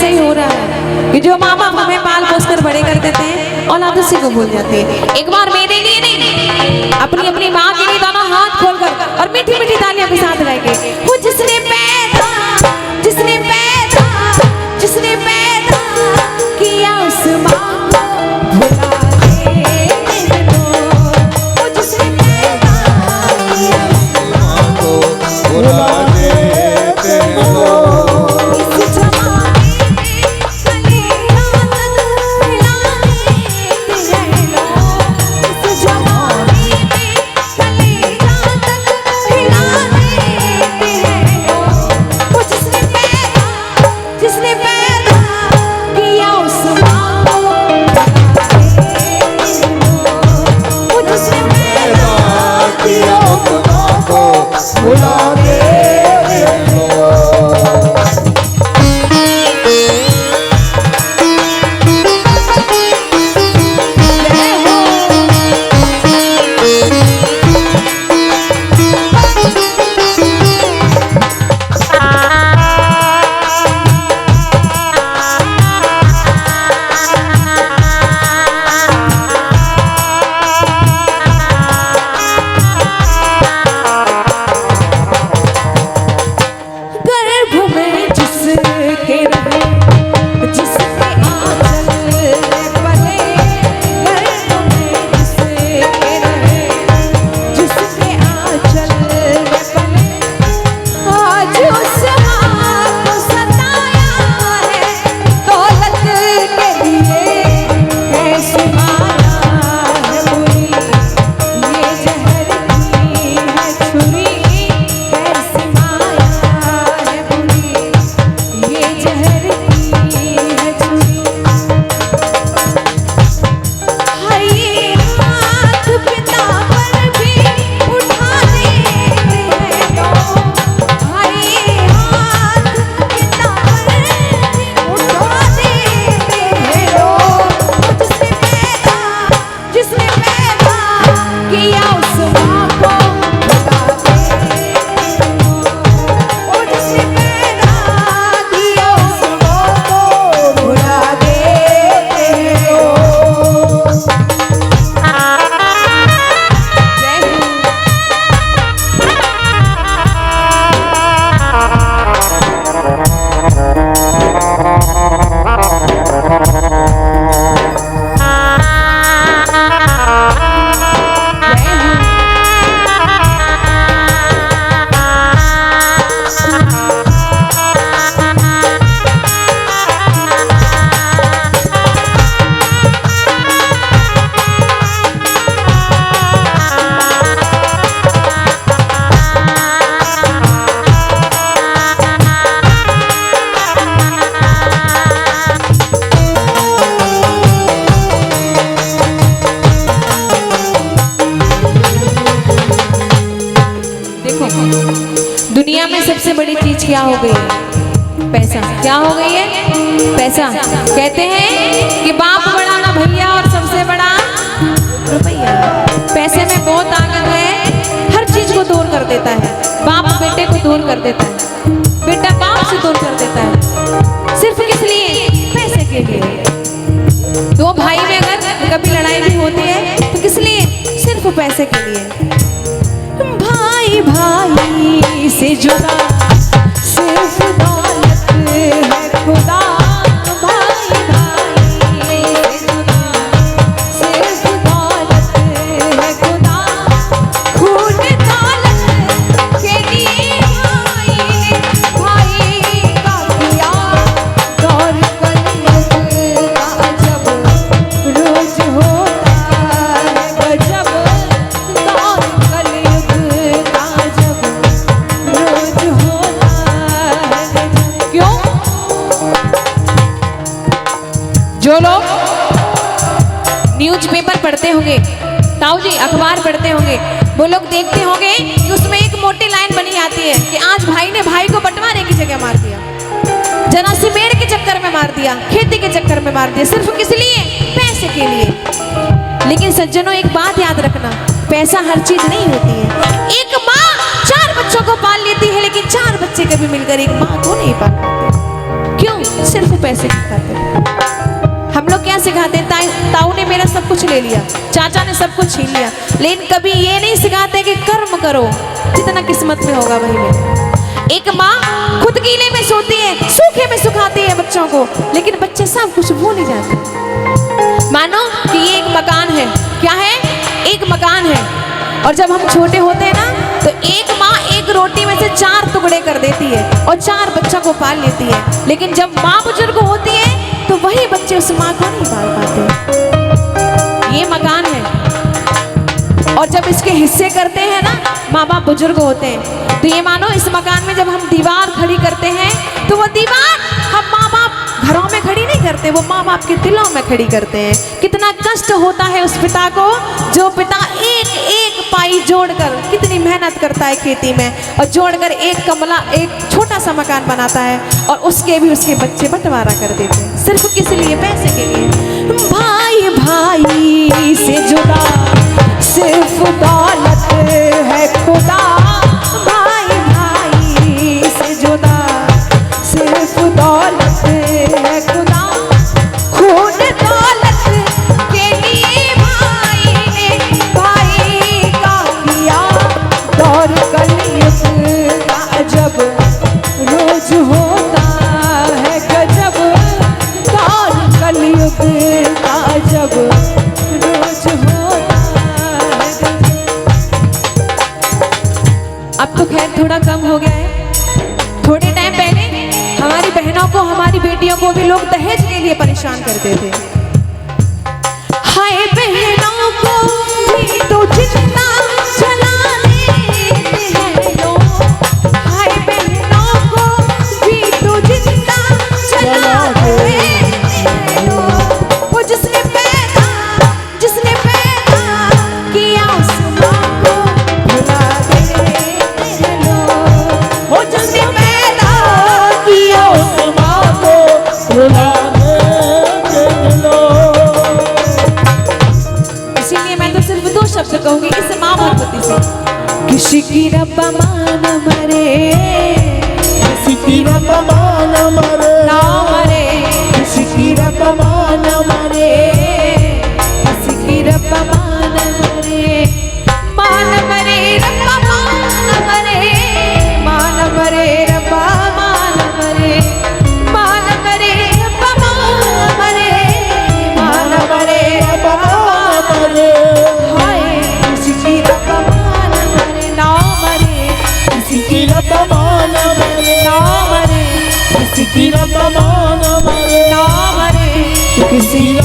ऐसे ही हो रहा है कि जो माँ बाप हमें पाल पोस कर बड़े कर देते हैं, औलाद उसी को भूल जाती है। एक बार मेरे लिए नहीं, अपनी अपनी माँ के लिए दोनों हाथ खोलकर और मीठी मीठी तालियों के साथ गाएंगे। वो जिसने पैदा किया उस माँ को भुला देते हो। भुला देते हो। दुनिया में सबसे बड़ी चीज क्या हो गई है? पैसा। क्या हो गई है? पैसा। कहते हैं कि बाप बड़ा ना भैया और सबसे बड़ा रुपया। पैसे में बहुत ताकत है, हर चीज को दूर कर देता है। बाप बेटे को दूर कर देता है, बेटा बाप से दूर कर देता है। सिर्फ किस लिए? पैसे के लिए। दो भाई में अगर कभी लड़ाई भी होती है तो किस लिए? सिर्फ पैसे के लिए। भाई भाई से जुदा सिर्फ दौलत है खुदा। भाई भाई से जुदा सिर्फ दौलत है खुदा। खून दौलत के लिए भाई का किया दौर कलयुग का जब रोज होता है गजब। दौर कलयुग का जब रोज होता है। क्यों? जो लोग न्यूज़पेपर पढ़ते होंगे, ताऊ जी अखबार पढ़ते होंगे, वो लोग देखते होंगे कि उसमें एक मोटी लाइन बनी आती है कि आज भाई ने भाई को बंटवारे की जगह मार दिया, जरा सी पेड़ के चक्कर में मार दिया, खेती के चक्कर में मार दिया। सिर्फ किस लिए? पैसे के लिए। लेकिन सज्जनों एक बात याद रखना, पैसा हर चीज नहीं होती है। एक माँ 4 बच्चों को पाल लेती है, लेकिन 4 बच्चे कभी मिलकर एक माँ को नहीं पाल पाते। क्यों? सिर्फ पैसे की खातिर। हम लोग क्या सिखाते हैं, ताऊ ने मेरा सब कुछ ले लिया, चाचा ने सब कुछ छीन लिया, लेकिन कभी ये नहीं सिखाते कि कर्म करो, जितना किस्मत में होगा वही मिलेगा। एक माँ खुद गीले में सोती है, सूखे में सुखाती है बच्चों को, लेकिन बच्चे सब कुछ भूल ही जाते। मानो कि ये एक मकान है, क्या है, एक मकान है, और जब हम छोटे होते हैं ना तो एक माँ एक रोटी में से 4 टुकड़े कर देती है और 4 बच्चों को पाल लेती है, लेकिन जब माँ बुजुर्ग होती है तो वही बच्चे उस माँ को नहीं पाल पाते। ये मकान है, और जब इसके हिस्से करते हैं ना माँ बाप बुजुर्ग होते हैं, तो ये मानो इस मकान में जब हम दीवार खड़ी करते हैं तो वो दीवार हम माँ बाप घरों में खड़ी नहीं करते, वो माँ बाप के दिलों में खड़ी करते हैं। कितना कष्ट होता है उस पिता को, जो पिता एक एक पाई जोड़कर कितनी मेहनत करता है खेती में, और जोड़कर एक छोटा सा मकान बनाता है, और उसके भी उसके बच्चे बंटवारा कर देते हैं, सिर्फ किस लिए, पैसे के लिए। भाई भाई से जुदा सिर्फ दौलत है खुदा, भाई भाई से जुदा सिर्फ दौलत है खुदा, खून दौलत के लिए भाई ने भाई का किया दौर, कलयुग का अजब रोज होता है गजब, दौर कलयुग का अजब रोज होता है। अब तो खैर थोड़ा कम हो गया है। थोड़े टाइम पहले हमारी बहनों को, हमारी बेटियों को भी लोग दहेज के लिए परेशान करते थे। हाय बहनों को भी तो जितना चला लेते हैं लोग, हाय बहनों को भी तो जितना चला लेते हैं लोग, वो जिसने पैदा किया उस माँ को भुला देते हैं लोग, वो जिसने पैदा किया उस माँ को भुला देते लोग। इसीलिए मैं तो सिर्फ 2 शब्द कहूंगी इस माँ भगवती से, किसी की रब्बा मान मरे, किसी की रब्बा मान मरे, ना मरे, किसी की रब्बा मान मरे, किसी की रब्बा मान मरे, मान मरे रब्बा मान मरे, मान मरे रब्बा मान मरे, मान मरे रब्बा मान मरे, मान मरे रब्बा मान मरे, हाय किसी की रब्बा मान मरे, ना मरे, किसी की रब्बा मान मरे, ना मरे, किसी की रब्बा मान मरे, ना मरे, किसी